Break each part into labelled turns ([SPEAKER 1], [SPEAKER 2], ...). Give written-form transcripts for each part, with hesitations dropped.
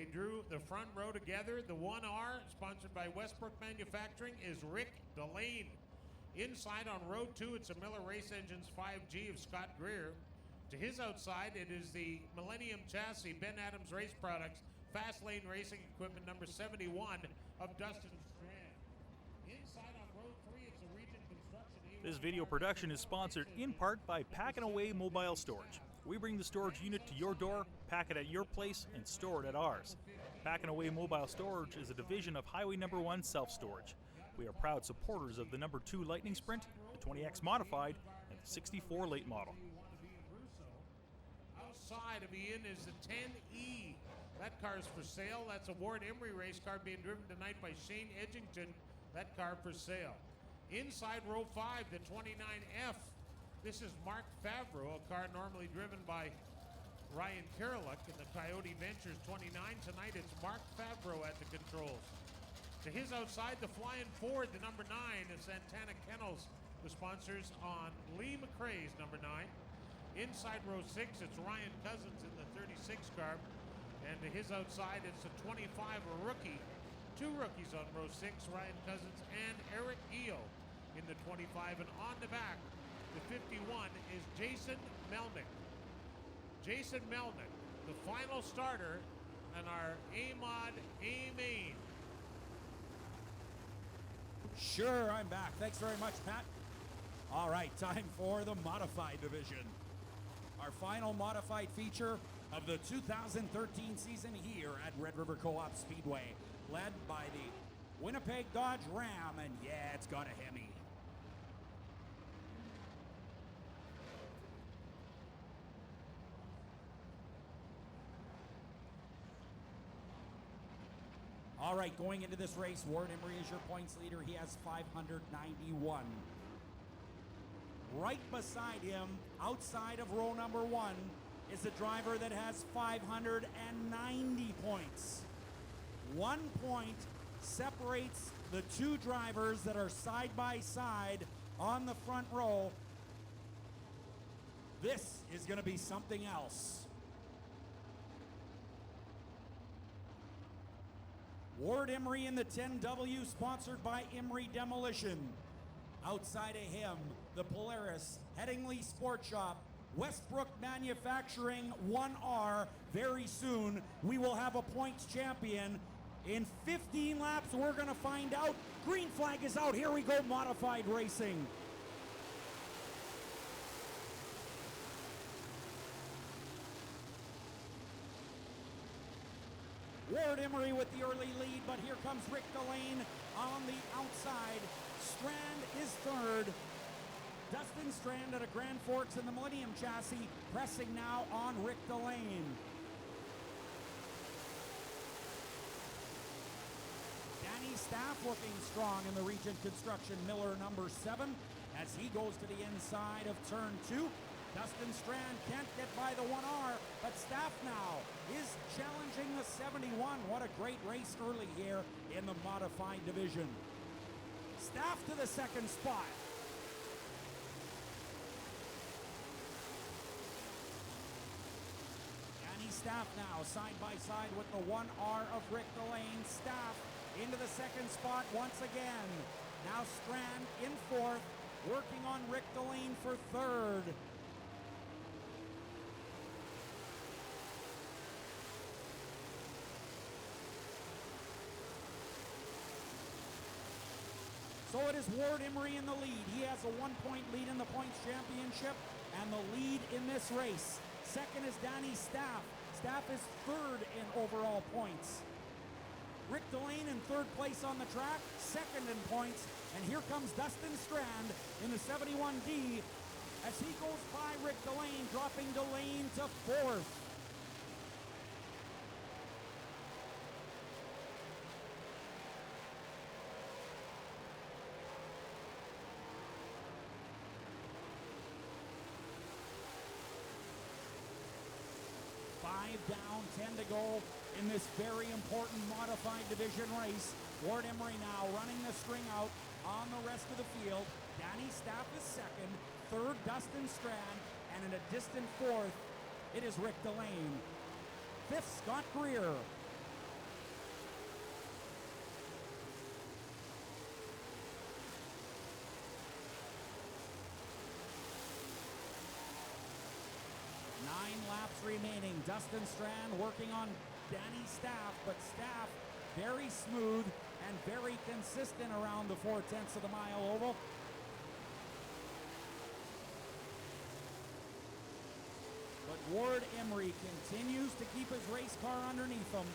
[SPEAKER 1] They drew the front row together. The 1R, sponsored by Westbrook Manufacturing, is Rick Delane. Inside on row 2, it's a Miller Race Engines 5G of Scott Greer. To his outside, it is the Millennium Chassis, Ben Adams Race Products, Fast Lane Racing Equipment number 71 of Dustin Strand. Inside on row 3, it's a Region Construction.
[SPEAKER 2] This video production is sponsored in part by Pack and Away Mobile Storage. We bring the storage unit to your door, pack it at your place, and store it at ours. Pack and Away Mobile Storage is a division of Highway Number 1 Self-Storage. We are proud supporters of the number 2 Lightning Sprint, the 20X Modified, and the 64 Late Model.
[SPEAKER 1] Outside of Ian is the 10E. That car is for sale. That's a Ward Emery race car being driven tonight by Shane Edgington. That car for sale. Inside row 5, the 29F. This is Mark Favreau, a car normally driven by Ryan Kerlick in the Coyote Ventures 29. Tonight it's Mark Favreau at the controls. To his outside, the Flying Ford, the number 9, is Santana Kennels, the sponsors on Lee McRae's number 9. Inside row 6, it's Ryan Cousins in the 36 car. And to his outside, it's a 25, a rookie. 2 rookies on row 6, Ryan Cousins and Eric Eo in the 25. And on the back, the 51 is Jason Melnick. Jason Melnick, the final starter on our AMOD A-Main.
[SPEAKER 3] Sure, I'm back. Thanks very much, Pat. All right, time for the Modified Division. Our final Modified feature of the 2013 season here at Red River Co-op Speedway, led by the Winnipeg Dodge Ram, and yeah, it's got a Hemi. All right, going into this race, Ward Emery is your points leader. He has 591. Right beside him, outside of row number 1, is a driver that has 590 points. 1 point separates the 2 drivers that are side by side on the front row. This is going to be something else. Ward Emery in the 10W, sponsored by Emery Demolition. Outside of him, the Polaris, Headingley Sport Shop, Westbrook Manufacturing 1R. Very soon, we will have a points champion. In 15 laps, we're going to find out. Green flag is out. Here we go, Modified Racing. Ward Emery with the early lead, but here comes Rick Delane on the outside. Strand is third. Dustin Strand at a Grand Forks in the Millennium Chassis, pressing now on Rick Delane. Danny Staff looking strong in the Region Construction Miller number 7 as he goes to the inside of turn 2. Dustin Strand can't get by the 1R, but Staff now is challenging the 71. What a great race early here in the Modified Division. Staff to the second spot. Danny Staff now side by side with the 1R of Rick Delane. Staff into the second spot once again. Now Strand in fourth, working on Rick Delane for third. So it is Ward Emery in the lead. He has a 1-point lead in the points championship and the lead in this race. Second is Danny Staff. Staff is third in overall points. Rick Delane in third place on the track, second in points. And here comes Dustin Strand in the 71D as he goes by Rick Delane, dropping Delane to fourth. Down, 10 to go in this very important Modified Division race. Ward Emery now running the string out on the rest of the field. Danny Staff is second, third Dustin Strand, and in a distant fourth, it is Rick Delane. Fifth, Scott Greer. Dustin Strand working on Danny Staff, but Staff very smooth and very consistent around the 4/10 of the mile oval. But Ward Emery continues to keep his race car underneath him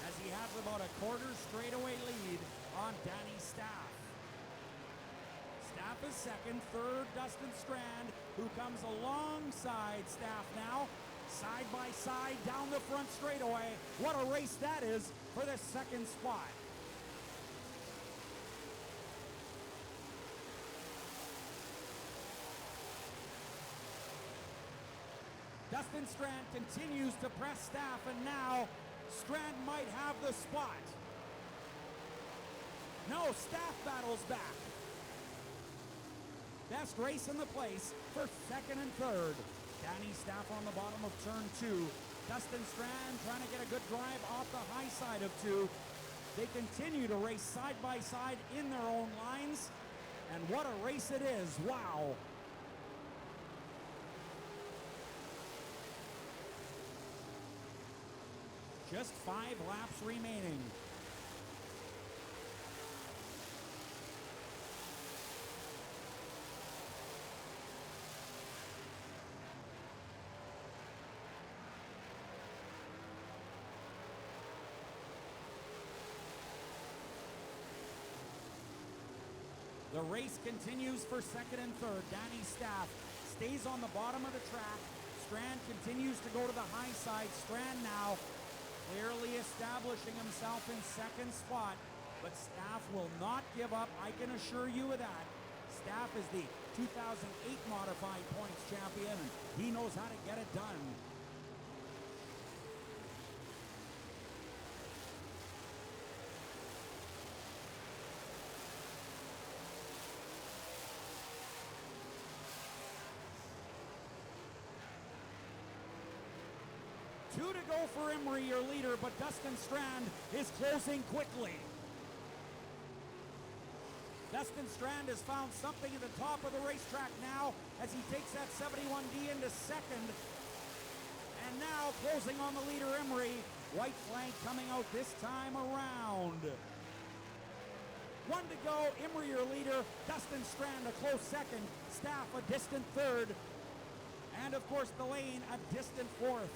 [SPEAKER 3] as he has about a quarter straightaway lead on Danny Staff. Staff is second, third Dustin Strand, who comes alongside Staff now, side by side down the front straightaway. What a race that is for the second spot. Dustin Strand continues to press Staff, and now Strand might have the spot. No, Staff battles back. Best race in the place for second and third. Danny Staff on the bottom of turn 2. Dustin Strand trying to get a good drive off the high side of 2. They continue to race side by side in their own lines. And what a race it is. Wow. Just 5 laps remaining. The race continues for second and third. Danny Staff stays on the bottom of the track. Strand continues to go to the high side. Strand now clearly establishing himself in second spot, but Staff will not give up, I can assure you of that. Staff is the 2008 modified points champion, and he knows how to get it done. Two to go for Emery, your leader, but Dustin Strand is closing quickly. Dustin Strand has found something at the top of the racetrack now as he takes that 71D into second. And now closing on the leader, Emery. White flank coming out this time around. 1 to go, Emery your leader, Dustin Strand a close second, Staff a distant third, and of course Delane a distant fourth.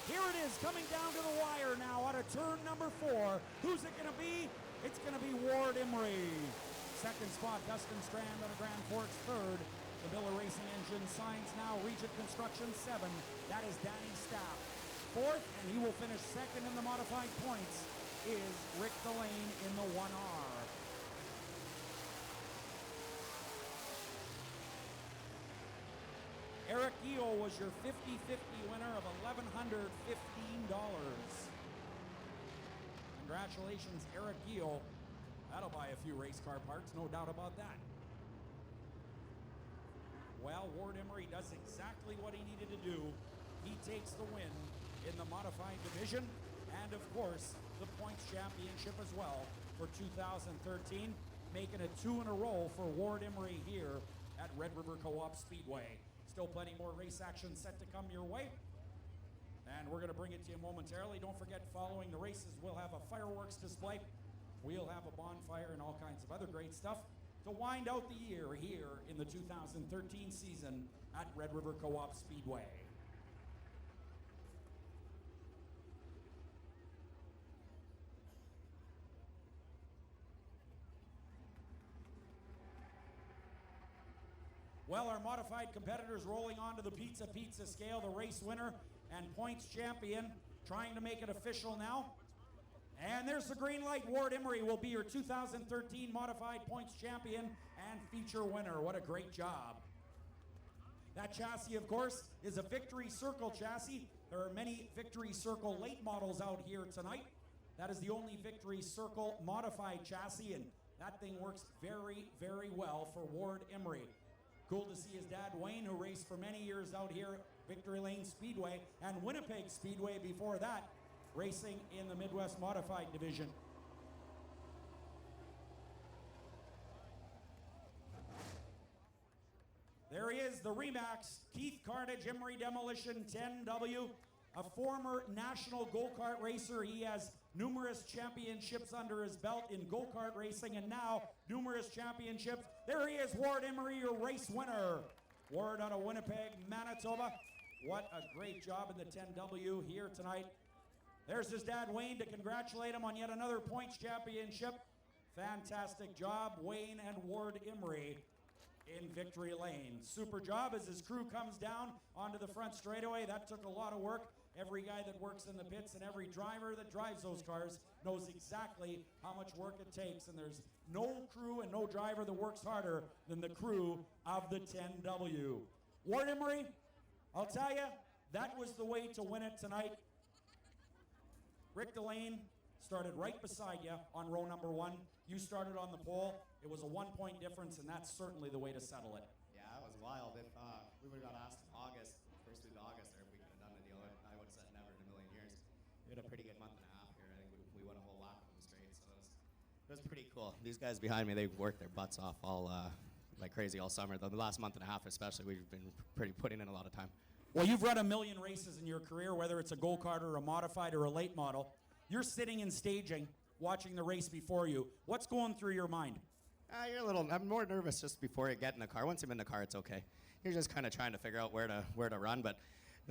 [SPEAKER 3] Here it is, coming down to the wire now out of turn number 4. Who's it going to be? It's going to be Ward Emery. Second spot, Dustin Strand out of Grand Forks. Third, the Miller Racing Engine signs now Regent Construction 7. That is Danny Staff. Fourth, and he will finish second in the modified points, is Rick Delane in the 1R. Eric Gio was your 50-50 winner of $1,115. Congratulations, Eric Gio. That'll buy a few race car parts, no doubt about that. Well, Ward Emery does exactly what he needed to do. He takes the win in the modified division and, of course, the points championship as well for 2013, making it 2 in a row for Ward Emery here at Red River Co-op Speedway. Still plenty more race action set to come your way. And we're going to bring it to you momentarily. Don't forget, following the races, we'll have a fireworks display. We'll have a bonfire and all kinds of other great stuff to wind out the year here in the 2013 season at Red River Co-op Speedway. Well, our modified competitors rolling onto the Pizza scale, the race winner and points champion, trying to make it official now. And there's the green light. Ward Emery will be your 2013 modified points champion and feature winner. What a great job. That chassis, of course, is a Victory Circle chassis. There are many Victory Circle late models out here tonight. That is the only Victory Circle modified chassis, and that thing works very, very well for Ward Emery. Cool to see his dad, Wayne, who raced for many years out here at Victory Lane Speedway and Winnipeg Speedway before that, racing in the Midwest Modified Division. the Remax Keith Carnage Emery Demolition 10W, a former national go-kart racer. He has numerous championships under his belt in go-kart racing and now numerous championships. There he is, Ward Emery, your race winner. Ward out of Winnipeg, Manitoba. What a great job in the 10W here tonight. There's his dad, Wayne, to congratulate him on yet another points championship. Fantastic job, Wayne and Ward Emery in victory lane. Super job as his crew comes down onto the front straightaway. That took a lot of work. Every guy that works in the pits and every driver that drives those cars knows exactly how much work it takes. And there's no crew and no driver that works harder than the crew of the 10W. Ward Emery, I'll tell you, that was the way to win it tonight. Rick Delane started right beside you on row number 1. You started on the pole. It was a 1-point difference, and that's certainly the way to settle it.
[SPEAKER 4] Yeah, it was wild. If we would have got asked in August, first week of August, or if we could have done the deal, I would have said never in a million years. We had a pretty good month and a half here. I think we won a whole lap of them straight, so it was pretty cool. These guys behind me, they worked their butts off all like crazy all summer. The last month and a half especially, we've been putting in a lot of time.
[SPEAKER 3] Well, you've run a million races in your career, whether it's a go-kart or a modified or a late model. You're sitting in staging, watching the race before you. What's going through your mind?
[SPEAKER 4] I'm more nervous just before you get in the car. Once I'm in the car, it's okay. You're just kind of trying to figure out where to run. But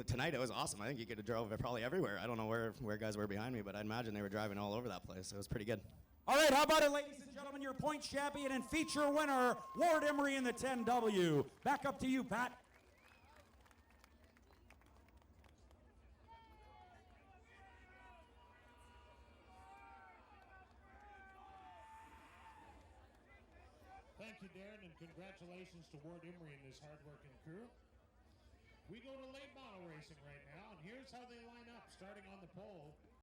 [SPEAKER 4] tonight it was awesome. I think you could have drove probably everywhere. I don't know where guys were behind me, but I'd imagine they were driving all over that place. It was pretty good.
[SPEAKER 3] All right, how about it, ladies and gentlemen, your points champion and feature winner, Ward Emery in the 10W. Back up to you, Pat.
[SPEAKER 1] Thank you, Darren, and congratulations to Ward Emery and his hard-working crew. We go to late model racing right now, and here's how they line up. Starting on the pole,